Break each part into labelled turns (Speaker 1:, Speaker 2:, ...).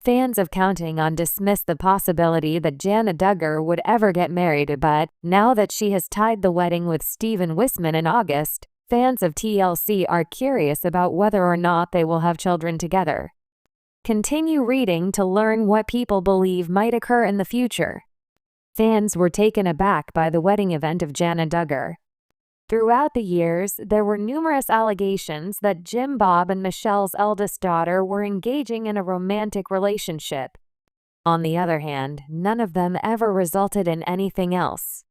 Speaker 1: Fans of Counting On dismissed the possibility that Jana Duggar would ever get married, but now that she has tied the wedding with Steven Wissmann in August, fans of TLC are curious about whether or not they will have children together. Continue reading to learn what people believe might occur in the future. Fans were taken aback by the wedding event of Jana Duggar. Throughout the years, there were numerous allegations that Jim Bob and Michelle's eldest daughter were engaging in a romantic relationship. On the other hand, none of them ever resulted in anything else.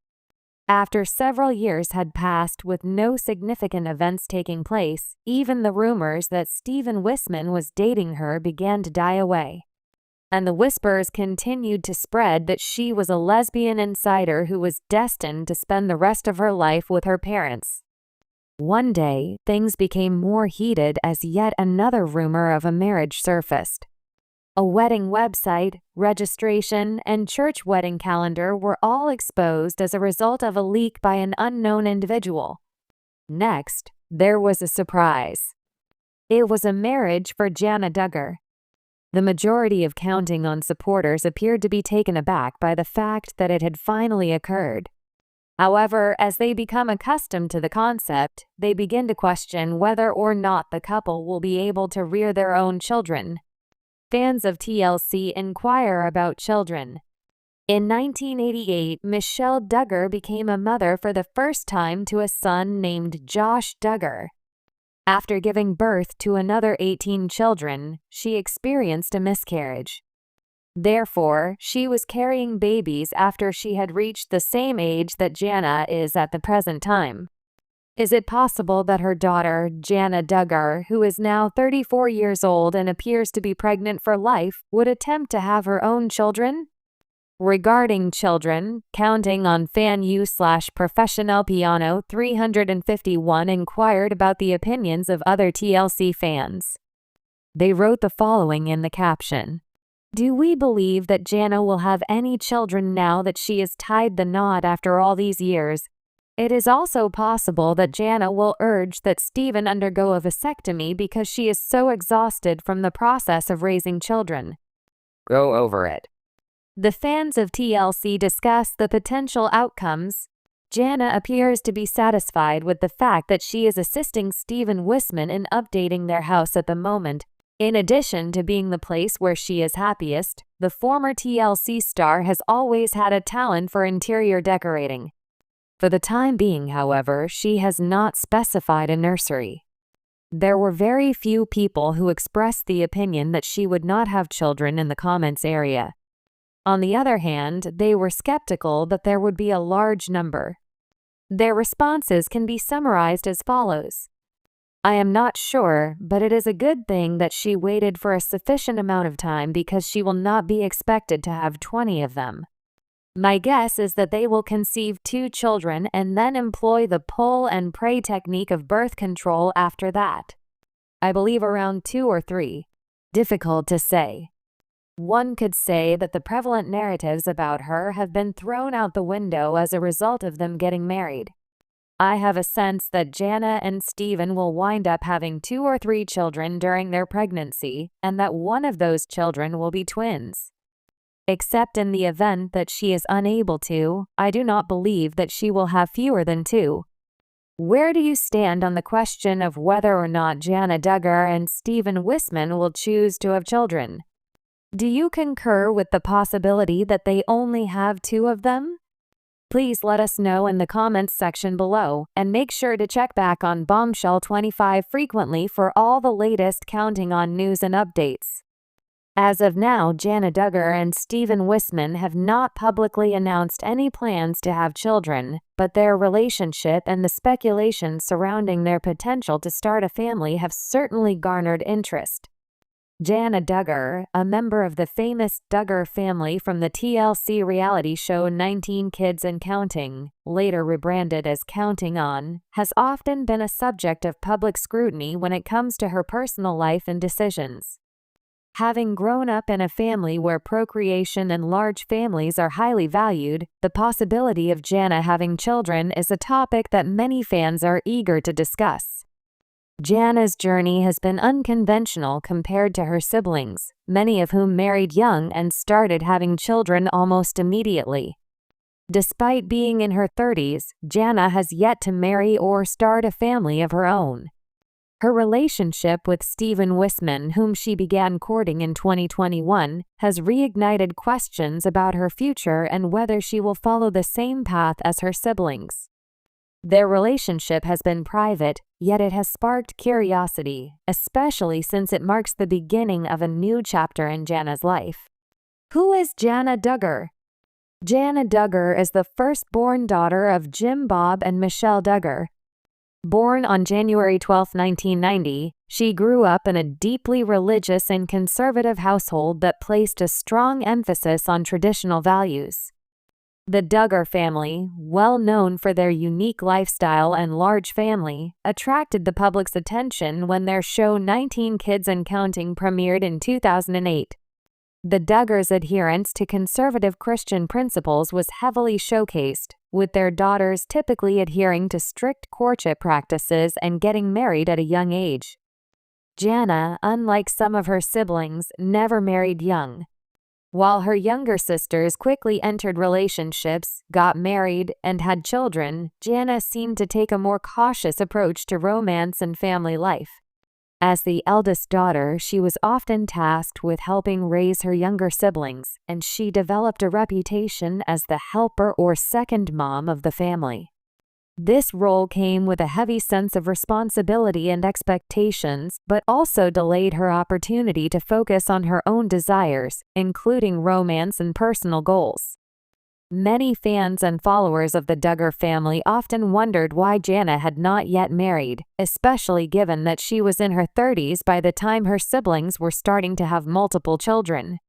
Speaker 1: After several years had passed with no significant events taking place, even the rumors that Steven Wissmann was dating her began to die away. And the whispers continued to spread that she was a lesbian insider who was destined to spend the rest of her life with her parents. One day, things became more heated as yet another rumor of a marriage surfaced. A wedding website, registration, and church wedding calendar were all exposed as a result of a leak by an unknown individual. Next, there was a surprise. It was a marriage for Jana Duggar. The majority of Counting On supporters appeared to be taken aback by the fact that it had finally occurred. However, as they become accustomed to the concept, they begin to question whether or not the couple will be able to rear their own children. Fans of TLC inquire about children. In 1988, Michelle Duggar became a mother for the first time to a son named Josh Duggar. After giving birth to another 18 children, she experienced a miscarriage. Therefore, she was carrying babies after she had reached the same age that Jana is at the present time. Is it possible that her daughter, Jana Duggar, who is now 34 years old and appears to be pregnant for life, would attempt to have her own children? Regarding children, Counting On fan u/professional piano 351 inquired about the opinions of other TLC fans. They wrote the following in the caption: "Do we believe that Jana will have any children now that she has tied the knot after all these years? It is also possible that Jana will urge that Steven undergo a vasectomy because she is so exhausted from the process of raising children. Go over it." The fans of TLC discuss the potential outcomes. Jana appears to be satisfied with the fact that she is assisting Steven Wissmann in updating their house at the moment. In addition to being the place where she is happiest, the former TLC star has always had a talent for interior decorating. For the time being, however, she has not specified a nursery. There were very few people who expressed the opinion that she would not have children in the comments area. On the other hand, they were skeptical that there would be a large number. Their responses can be summarized as follows: "I am not sure, but it is a good thing that she waited for a sufficient amount of time because she will not be expected to have 20 of them. My guess is that they will conceive 2 children and then employ the pull and pray technique of birth control after that. I believe around 2 or 3. Difficult to say. One could say that the prevalent narratives about her have been thrown out the window as a result of them getting married. I have a sense that Jana and Steven will wind up having 2 or 3 children during their pregnancy, and that one of those children will be twins. Except in the event that she is unable to, I do not believe that she will have fewer than 2. Where do you stand on the question of whether or not Jana Duggar and Steven Wissmann will choose to have children? Do you concur with the possibility that they only have 2 of them? Please let us know in the comments section below, and make sure to check back on Bombshell 25 frequently for all the latest Counting On news and updates. As of now, Jana Duggar and Steven Wissmann have not publicly announced any plans to have children, but their relationship and the speculation surrounding their potential to start a family have certainly garnered interest. Jana Duggar, a member of the famous Duggar family from the TLC reality show 19 Kids and Counting, later rebranded as Counting On, has often been a subject of public scrutiny when it comes to her personal life and decisions. Having grown up in a family where procreation and large families are highly valued, the possibility of Jana having children is a topic that many fans are eager to discuss. Jana's journey has been unconventional compared to her siblings, many of whom married young and started having children almost immediately. Despite being in her 30s, Jana has yet to marry or start a family of her own. Her relationship with Stephen Wissmann, whom she began courting in 2021, has reignited questions about her future and whether she will follow the same path as her siblings. Their relationship has been private, yet it has sparked curiosity, especially since it marks the beginning of a new chapter in Jana's life. Who is Jana Duggar? Jana Duggar is the firstborn daughter of Jim Bob and Michelle Duggar. Born on January 12, 1990, she grew up in a deeply religious and conservative household that placed a strong emphasis on traditional values. The Duggar family, well known for their unique lifestyle and large family, attracted the public's attention when their show 19 Kids and Counting premiered in 2008. The Duggars' adherence to conservative Christian principles was heavily showcased, with their daughters typically adhering to strict courtship practices and getting married at a young age. Jana, unlike some of her siblings, never married young. While her younger sisters quickly entered relationships, got married, and had children, Jana seemed to take a more cautious approach to romance and family life. As the eldest daughter, she was often tasked with helping raise her younger siblings, and she developed a reputation as the helper or second mom of the family. This role came with a heavy sense of responsibility and expectations, but also delayed her opportunity to focus on her own desires, including romance and personal goals. Many fans and followers of the Duggar family often wondered why Jana had not yet married, especially given that she was in her 30s by the time her siblings were starting to have multiple children.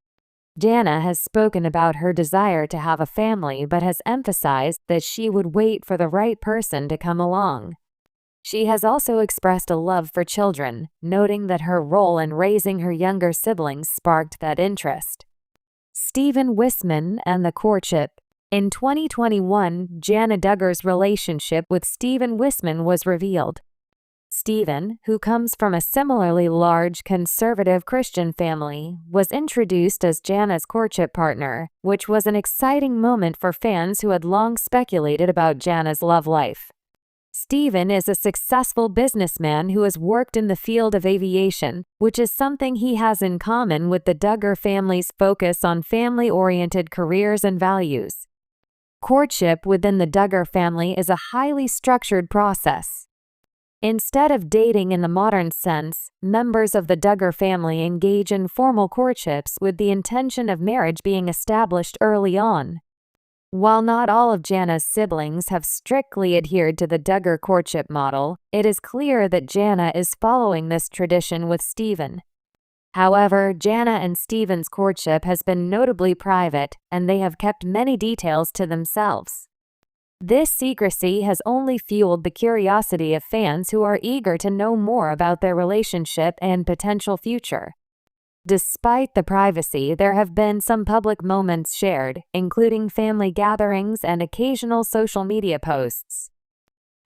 Speaker 1: Jana has spoken about her desire to have a family but has emphasized that she would wait for the right person to come along. She has also expressed a love for children, noting that her role in raising her younger siblings sparked that interest. Stephen Wissmann and the courtship. In 2021, Jana Duggar's relationship with Stephen Wissmann was revealed. Stephen, who comes from a similarly large conservative Christian family, was introduced as Jana's courtship partner, which was an exciting moment for fans who had long speculated about Jana's love life. Stephen is a successful businessman who has worked in the field of aviation, which is something he has in common with the Duggar family's focus on family-oriented careers and values. Courtship within the Duggar family is a highly structured process. Instead of dating in the modern sense, members of the Duggar family engage in formal courtships with the intention of marriage being established early on. While not all of Jana's siblings have strictly adhered to the Duggar courtship model, it is clear that Jana is following this tradition with Stephen. However, Jana and Stephen's courtship has been notably private, and they have kept many details to themselves. This secrecy has only fueled the curiosity of fans who are eager to know more about their relationship and potential future. Despite the privacy, there have been some public moments shared, including family gatherings and occasional social media posts.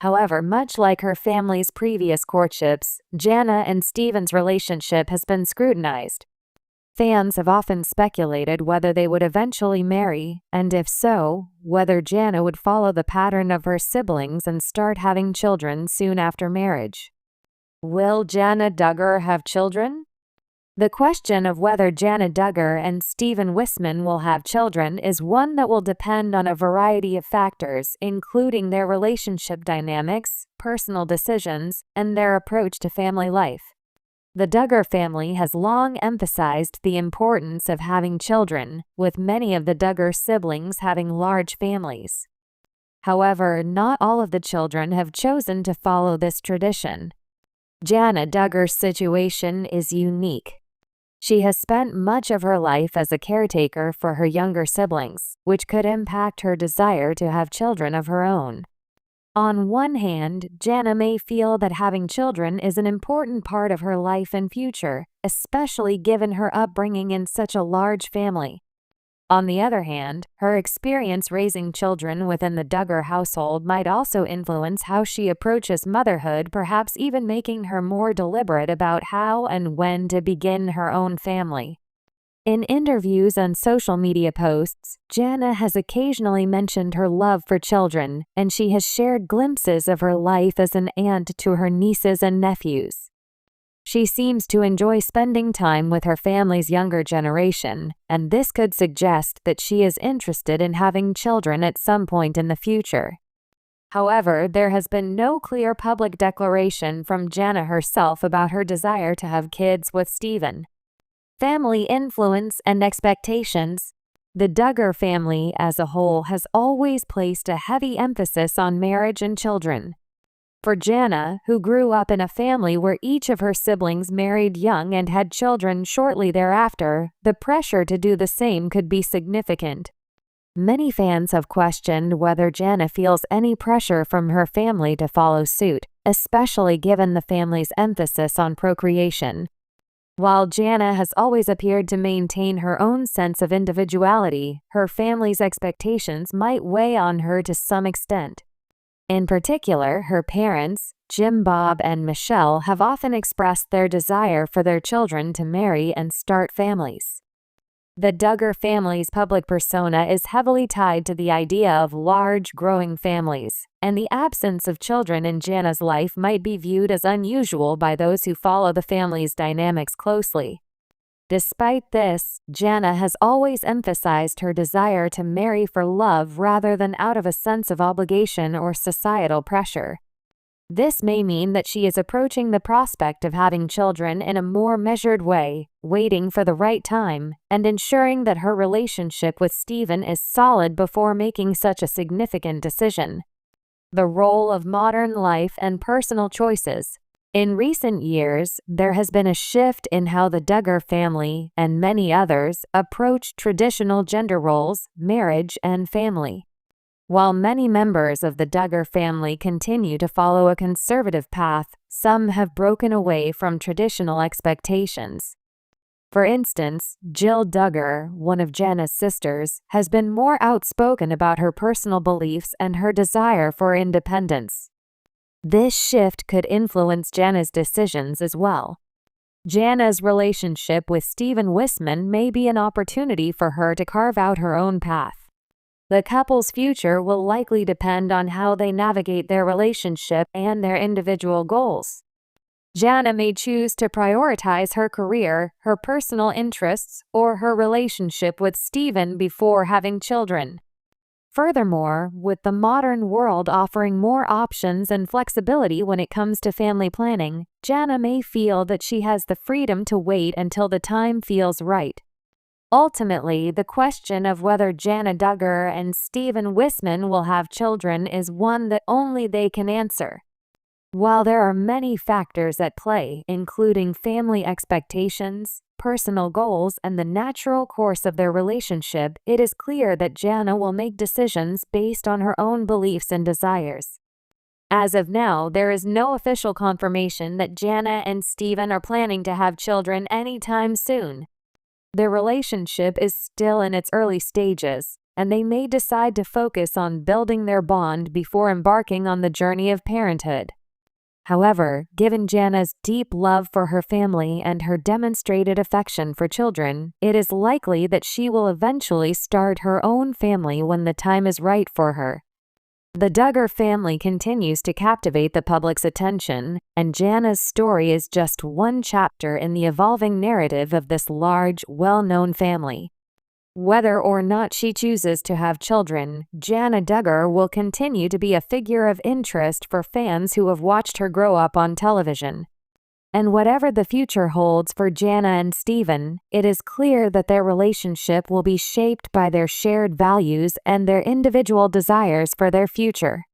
Speaker 1: However, much like her family's previous courtships, Jana and Stephen's relationship has been scrutinized. Fans have often speculated whether they would eventually marry, and if so, whether Jana would follow the pattern of her siblings and start having children soon after marriage. Will Jana Duggar have children? The question of whether Jana Duggar and Stephen Wissmann will have children is one that will depend on a variety of factors, including their relationship dynamics, personal decisions, and their approach to family life. The Duggar family has long emphasized the importance of having children, with many of the Duggar siblings having large families. However, not all of the children have chosen to follow this tradition. Jana Duggar's situation is unique. She has spent much of her life as a caretaker for her younger siblings, which could impact her desire to have children of her own. On one hand, Jana may feel that having children is an important part of her life and future, especially given her upbringing in such a large family. On the other hand, her experience raising children within the Duggar household might also influence how she approaches motherhood, perhaps even making her more deliberate about how and when to begin her own family. In interviews and social media posts, Jana has occasionally mentioned her love for children, and she has shared glimpses of her life as an aunt to her nieces and nephews. She seems to enjoy spending time with her family's younger generation, and this could suggest that she is interested in having children at some point in the future. However, there has been no clear public declaration from Jana herself about her desire to have kids with Steven. Family influence and expectations. The Duggar family as a whole has always placed a heavy emphasis on marriage and children. For Jana, who grew up in a family where each of her siblings married young and had children shortly thereafter, the pressure to do the same could be significant. Many fans have questioned whether Jana feels any pressure from her family to follow suit, especially given the family's emphasis on procreation. While Jana has always appeared to maintain her own sense of individuality, her family's expectations might weigh on her to some extent. In particular, her parents, Jim Bob and Michelle, have often expressed their desire for their children to marry and start families. The Duggar family's public persona is heavily tied to the idea of large, growing families, and the absence of children in Jana's life might be viewed as unusual by those who follow the family's dynamics closely. Despite this, Jana has always emphasized her desire to marry for love rather than out of a sense of obligation or societal pressure. This may mean that she is approaching the prospect of having children in a more measured way, waiting for the right time, and ensuring that her relationship with Steven is solid before making such a significant decision. The role of modern life and personal choices. In recent years, there has been a shift in how the Duggar family, and many others, approach traditional gender roles, marriage, and family. While many members of the Duggar family continue to follow a conservative path, some have broken away from traditional expectations. For instance, Jill Duggar, one of Jana's sisters, has been more outspoken about her personal beliefs and her desire for independence. This shift could influence Jana's decisions as well. Jana's relationship with Steven Wissmann may be an opportunity for her to carve out her own path. The couple's future will likely depend on how they navigate their relationship and their individual goals. Jana may choose to prioritize her career, her personal interests, or her relationship with Steven before having children. Furthermore, with the modern world offering more options and flexibility when it comes to family planning, Jana may feel that she has the freedom to wait until the time feels right. Ultimately, the question of whether Jana Duggar and Steven Wissmann will have children is one that only they can answer. While there are many factors at play, including family expectations, personal goals, and the natural course of their relationship, it is clear that Jana will make decisions based on her own beliefs and desires. As of now, there is no official confirmation that Jana and Steven are planning to have children anytime soon. Their relationship is still in its early stages, and they may decide to focus on building their bond before embarking on the journey of parenthood. However, given Jana's deep love for her family and her demonstrated affection for children, it is likely that she will eventually start her own family when the time is right for her. The Duggar family continues to captivate the public's attention, and Jana's story is just one chapter in the evolving narrative of this large, well-known family. Whether or not she chooses to have children, Jana Duggar will continue to be a figure of interest for fans who have watched her grow up on television. And whatever the future holds for Jana and Steven, it is clear that their relationship will be shaped by their shared values and their individual desires for their future.